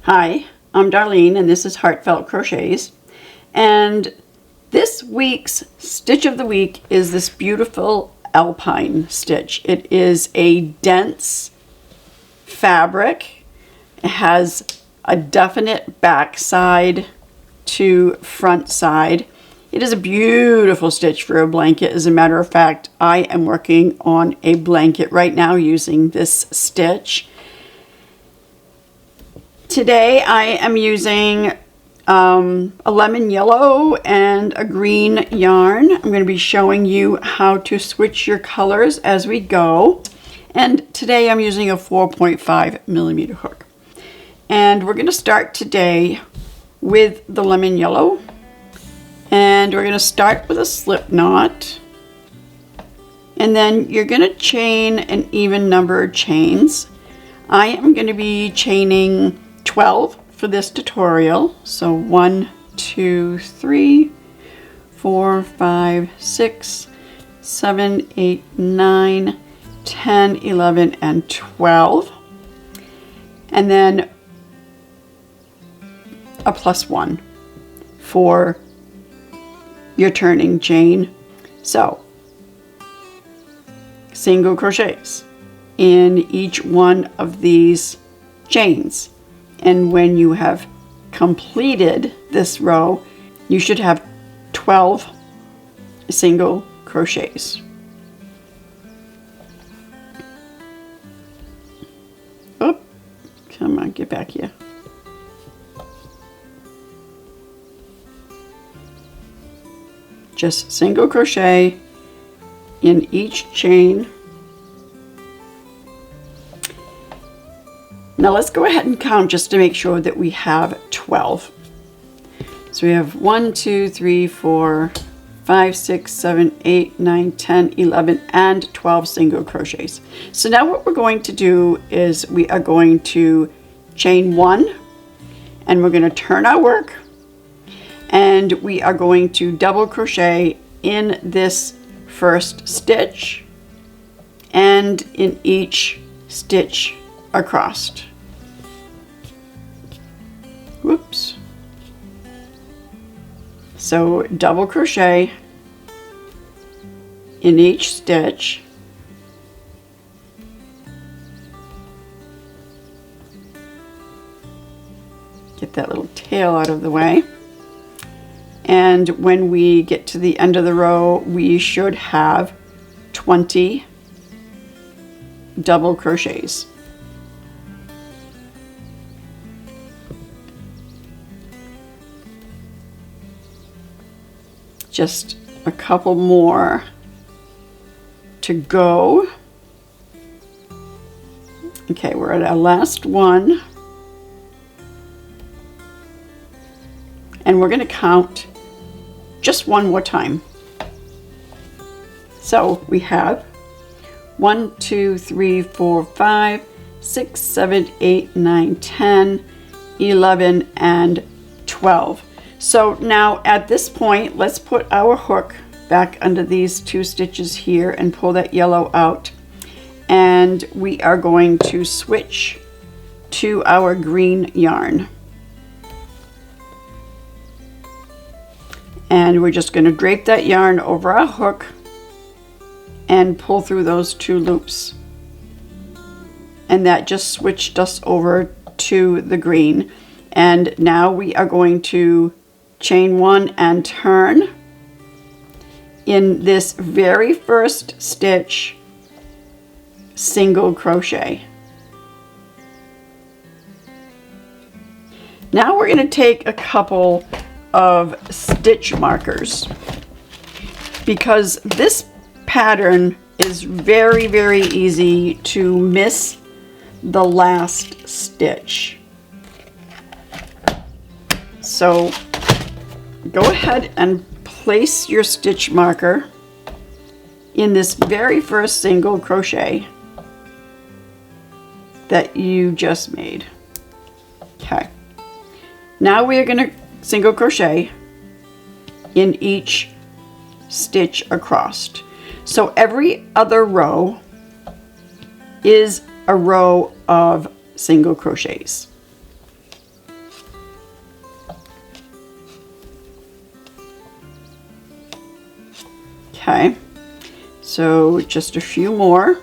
Hi, I'm Darlene and this is Heartfelt Crochets, and this week's stitch of the week is this beautiful alpine stitch. It is a dense fabric. It has a definite back side to front side. It is a beautiful stitch for a blanket. As a matter of fact, I am working on a blanket right now using this stitch. Today I am using a lemon yellow and a green yarn. I'm going to be showing you how to switch your colors as we go. And today I'm using a 4.5 millimeter hook. And we're going to start today with the lemon yellow. And we're going to start with a slip knot. And then you're going to chain an even number of chains. I am going to be chaining 12 for this tutorial. So 1, 2, 3, 4, 5, 6, 7, 8, 9, 10, 11, and 12. And then a +1 for your turning chain. So single crochets in each one of these chains. And when you have completed this row, you should have 12 single crochets. Oh, come on, get back here. Just single crochet in each chain. Now let's go ahead and count just to make sure that we have 12. So we have 1, 2, 3, 4, 5, 6, 7, 8, 9, 10, 11, and 12 single crochets. So now what we're going to do is we are going to chain 1, and we're going to turn our work, and we are going to double crochet in this first stitch and in each stitch across. Whoops. So double crochet in each stitch. Get that little tail out of the way. And when we get to the end of the row, we should have 20 double crochets. Just a couple more to go. Okay, we're at our last one. And we're going to count just one more time. So we have 1, 2, 3, 4, 5, 6, 7, 8, 9, 10, 11, and 12. So now at this point, let's put our hook back under these 2 stitches here and pull that yellow out. And we are going to switch to our green yarn. And we're just going to drape that yarn over our hook and pull through those 2 loops. And that just switched us over to the green. And now we are going to chain 1 and turn in this very first stitch, single crochet. Now we're going to take a couple of stitch markers, because this pattern is very, very easy to miss the last stitch. So go ahead and place your stitch marker in this very first single crochet that you just made. Okay. Now we are going to single crochet in each stitch across. So every other row is a row of single crochets. Okay, so just a few more.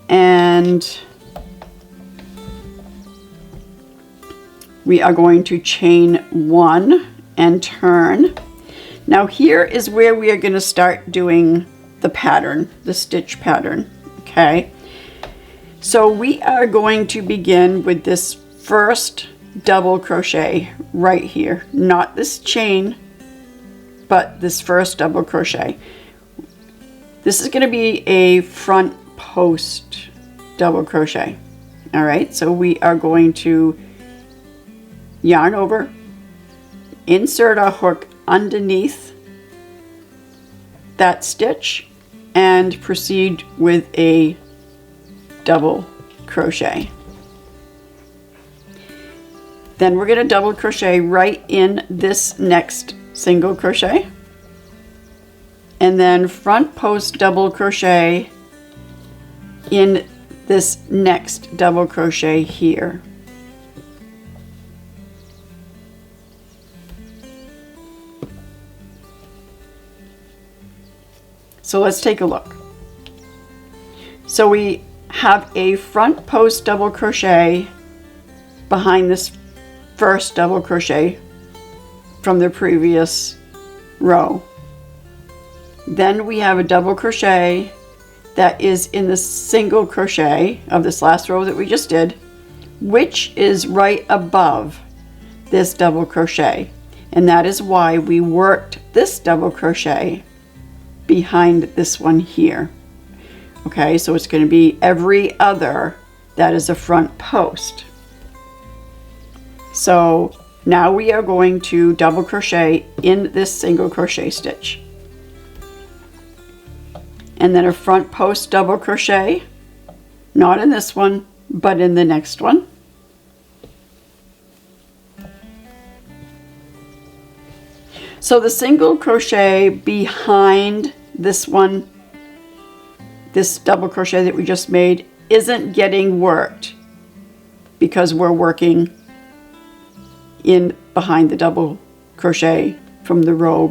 And we are going to chain 1 and turn. Now here is where we are going to start doing the pattern, the stitch pattern, okay? So we are going to begin with this first double crochet right here, not this chain, but this first double crochet. This is going to be a front post double crochet. All right, so we are going to yarn over, insert our hook underneath that stitch, and proceed with a double crochet. Then we're going to double crochet right in this next single crochet, and then front post double crochet in this next double crochet here. So let's take a look. So we have a front post double crochet behind this first double crochet from the previous row. Then we have a double crochet that is in the single crochet of this last row that we just did, which is right above this double crochet. And that is why we worked this double crochet behind this one here. Okay, so it's going to be every other that is a front post. So now we are going to double crochet in this single crochet stitch, and then a front post double crochet, not in this one, but in the next one. So the single crochet behind this one, this double crochet that we just made, isn't getting worked because we're working in behind the double crochet from the row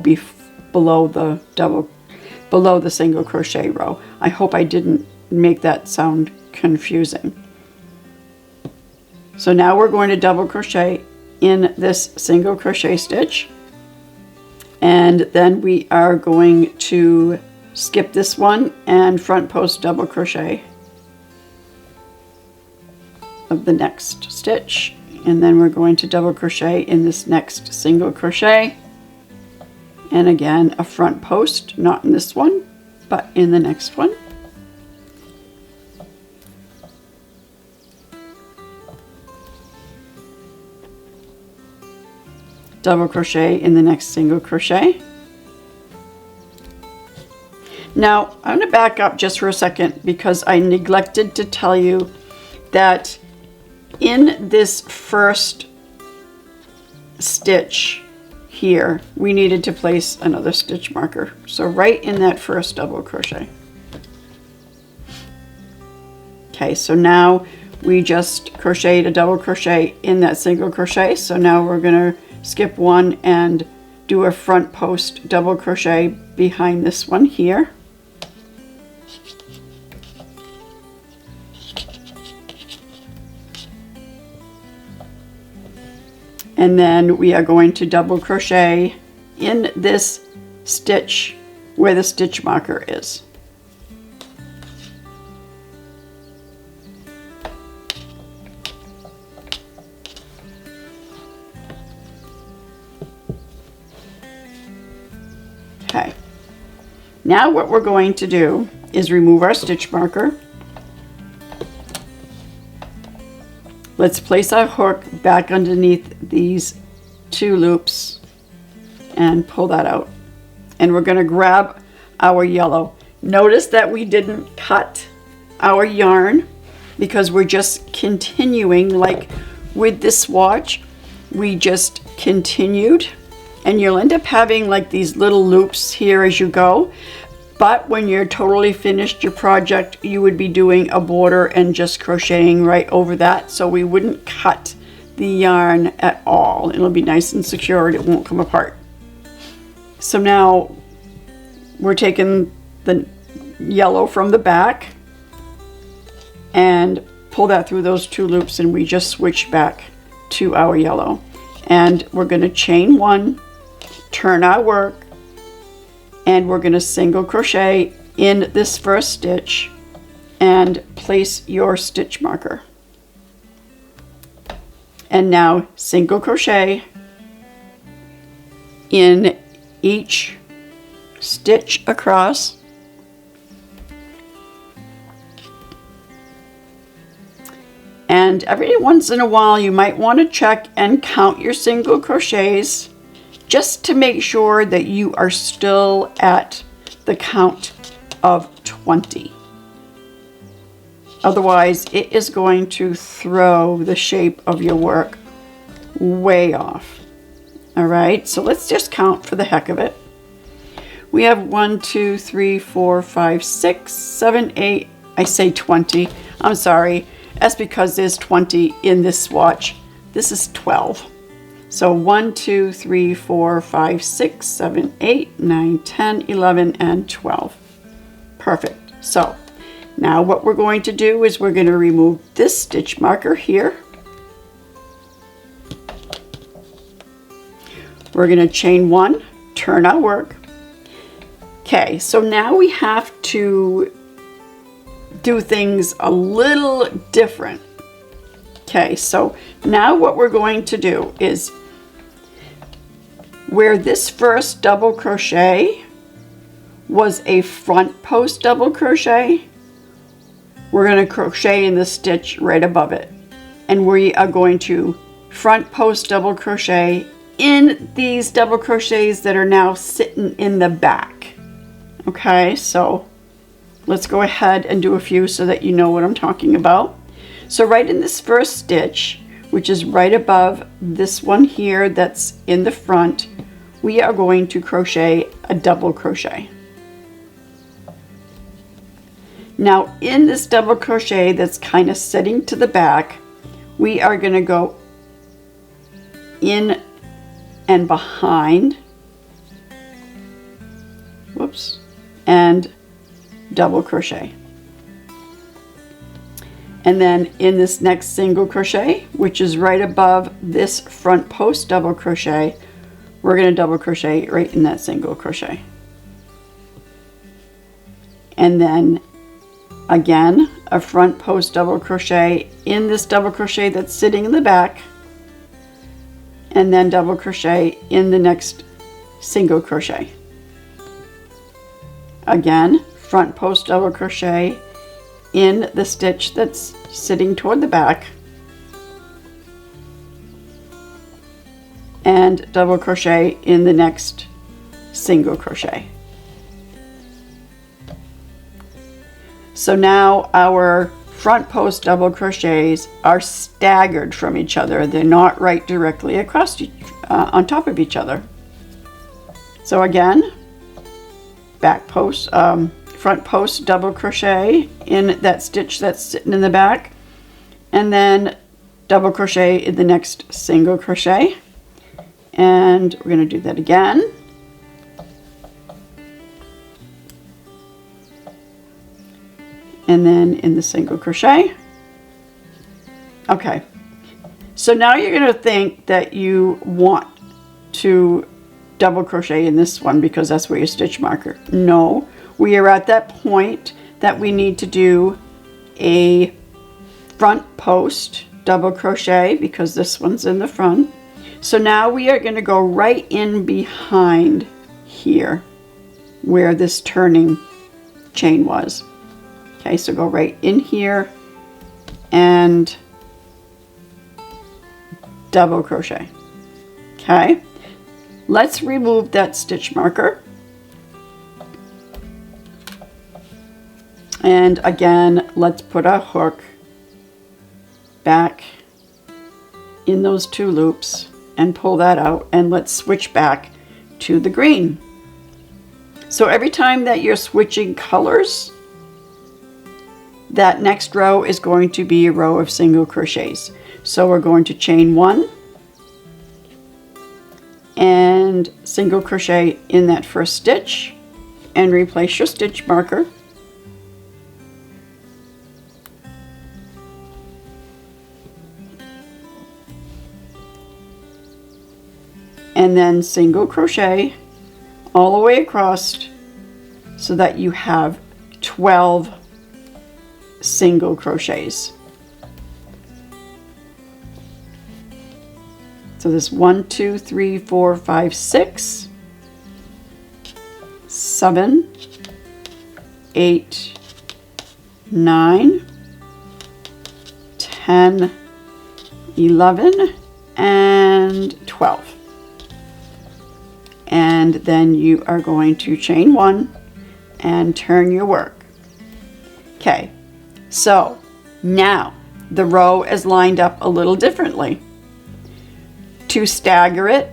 below the single crochet row. I hope I didn't make that sound confusing. So now we're going to double crochet in this single crochet stitch, and then we are going to skip this one and front post double crochet of the next stitch, and then we're going to double crochet in this next single crochet, and again a front post, not in this one but in the next one. Double crochet in the next single crochet. Now I'm going to back up just for a second because I neglected to tell you that in this first stitch here we needed to place another stitch marker. So right in that first double crochet. Okay, so now we just crocheted a double crochet in that single crochet. So now we're going to skip one and do a front post double crochet behind this one here. And then we are going to double crochet in this stitch where the stitch marker is. Okay. Now what we're going to do is remove our stitch marker. Let's place our hook back underneath these two loops and pull that out. And we're going to grab our yellow. Notice that we didn't cut our yarn because we're just continuing, like with this swatch, we just continued. And you'll end up having like these little loops here as you go. But when you're totally finished your project, you would be doing a border and just crocheting right over that. So we wouldn't cut the yarn at all. It'll be nice and secure and it won't come apart. So now we're taking the yellow from the back and pull that through those 2 loops, and we just switch back to our yellow. And we're going to chain 1, turn our work, and we're going to single crochet in this first stitch and place your stitch marker. And now single crochet in each stitch across. And every once in a while you might want to check and count your single crochets just to make sure that you are still at the count of 20. Otherwise, it is going to throw the shape of your work way off. All right, so let's just count for the heck of it. We have 1, 2, 3, 4, 5, 6, 7, 8. I say 20. I'm sorry. That's because there's 20 in this swatch. This is 12. So 1, 2, 3, 4, 5, 6, 7, 8, 9, 10, 11, and 12. Perfect. So now what we're going to do is we're going to remove this stitch marker here. We're going to chain 1, turn our work. Okay, so now we have to do things a little different. Okay, so now what we're going to do is where this first double crochet was a front post double crochet, we're going to crochet in the stitch right above it, and we are going to front post double crochet in these double crochets that are now sitting in the back. Okay, so let's go ahead and do a few so that you know what I'm talking about. So right in this first stitch, which is right above this one here that's in the front, we are going to crochet a double crochet. Now in this double crochet that's kind of sitting to the back, we are going to go in and behind, whoops, and double crochet. And then in this next single crochet, which is right above this front post double crochet, we're going to double crochet right in that single crochet. And then again, a front post double crochet in this double crochet that's sitting in the back, and then double crochet in the next single crochet. Again, front post double crochet in the stitch that's sitting toward the back, and double crochet in the next single crochet. So now our front post double crochets are staggered from each other. They're not right directly across on top of each other. So again, back post, front post double crochet in that stitch that's sitting in the back, and then double crochet in the next single crochet. And we're going to do that again. And then in the single crochet. Okay, so now you're going to think that you want to double crochet in this one because that's where your stitch marker. No, we are at that point that we need to do a front post double crochet because this one's in the front. So now we are going to go right in behind here where this turning chain was. Okay, so go right in here and double crochet. Okay, let's remove that stitch marker. And again, let's put our hook back in those 2 loops and pull that out, and let's switch back to the green. So every time that you're switching colors, that next row is going to be a row of single crochets. So we're going to chain 1, and single crochet in that first stitch and replace your stitch marker. And then single crochet all the way across so that you have 12 single crochets. So this 1, 2, 3, 4, 5, 6, 7, 8, 9, 10, 11, and 12. And then you are going to chain 1 and turn your work. Okay, so now the row is lined up a little differently. To stagger it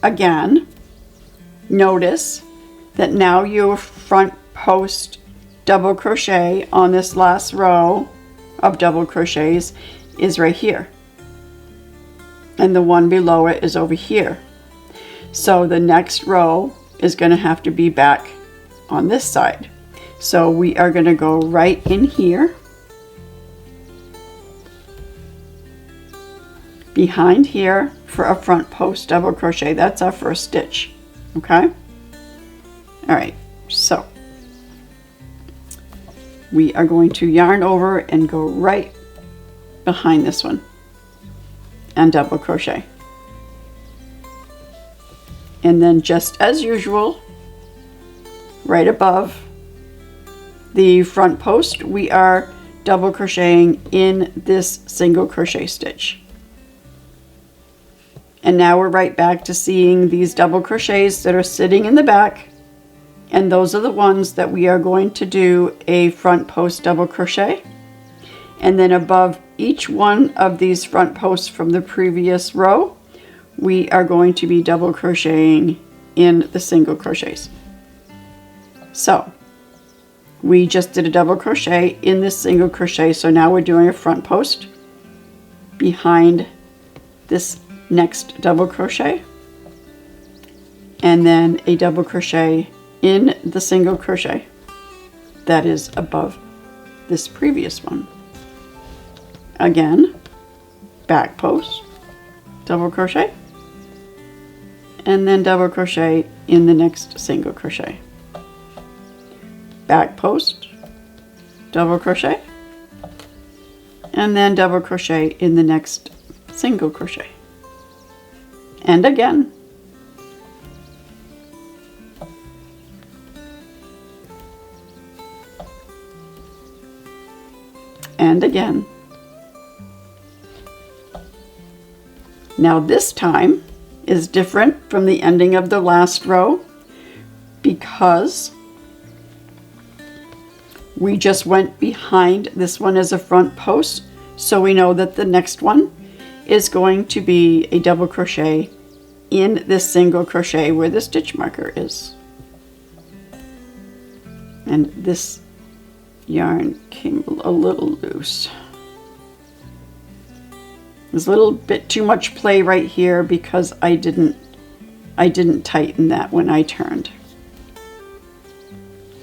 again, notice that now your front post double crochet on this last row of double crochets is right here, and the one below it is over here. So the next row is going to have to be back on this side. So we are going to go right in here, behind here for a front post double crochet. That's our first stitch. Okay? All right, so we are going to yarn over and go right behind this one and double crochet. And then just as usual, right above the front post, we are double crocheting in this single crochet stitch. And now we're right back to seeing these double crochets that are sitting in the back, and those are the ones that we are going to do a front post double crochet. And then above each one of these front posts from the previous row, we are going to be double crocheting in the single crochets. So we just did a double crochet in this single crochet, so now we're doing a front post behind this next double crochet, and then a double crochet in the single crochet that is above this previous one. Again, back post, double crochet, and then double crochet in the next single crochet. Back post, double crochet, and then double crochet in the next single crochet. And again. And again. Now this time is different from the ending of the last row because we just went behind this one as a front post, so we know that the next one is going to be a double crochet in this single crochet where the stitch marker is. And this yarn came a little loose. There's a little bit too much play right here because I didn't tighten that when I turned.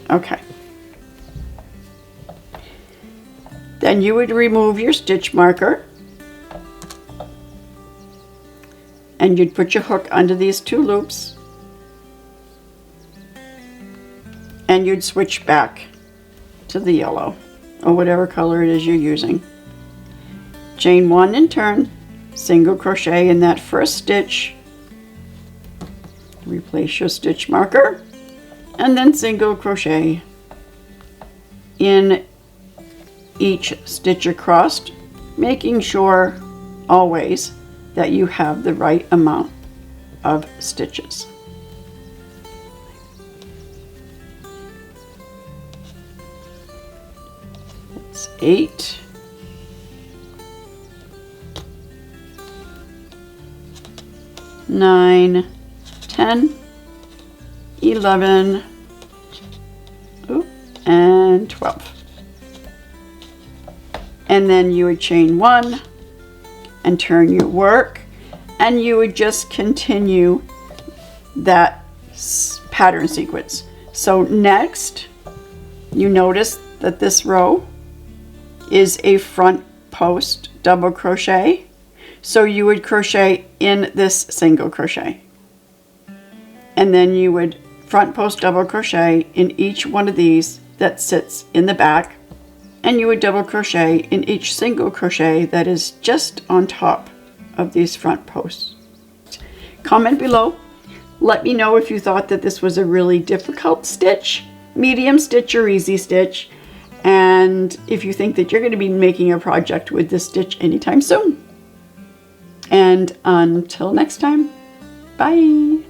Okay. Then you would remove your stitch marker and you'd put your hook under these two loops and you'd switch back to the yellow or whatever color it is you're using. Chain 1 and turn, single crochet in that first stitch, replace your stitch marker, and then single crochet in each stitch across, making sure always that you have the right amount of stitches. That's 8. 9, 10, 11, and 12. And then you would chain 1 and turn your work, and you would just continue that pattern sequence. So next, you notice that this row is a front post double crochet. So you would crochet in this single crochet. And then you would front post double crochet in each one of these that sits in the back. And you would double crochet in each single crochet that is just on top of these front posts. Comment below. Let me know if you thought that this was a really difficult stitch, medium stitch, or easy stitch. And if you think that you're going to be making a project with this stitch anytime soon. And until next time, bye.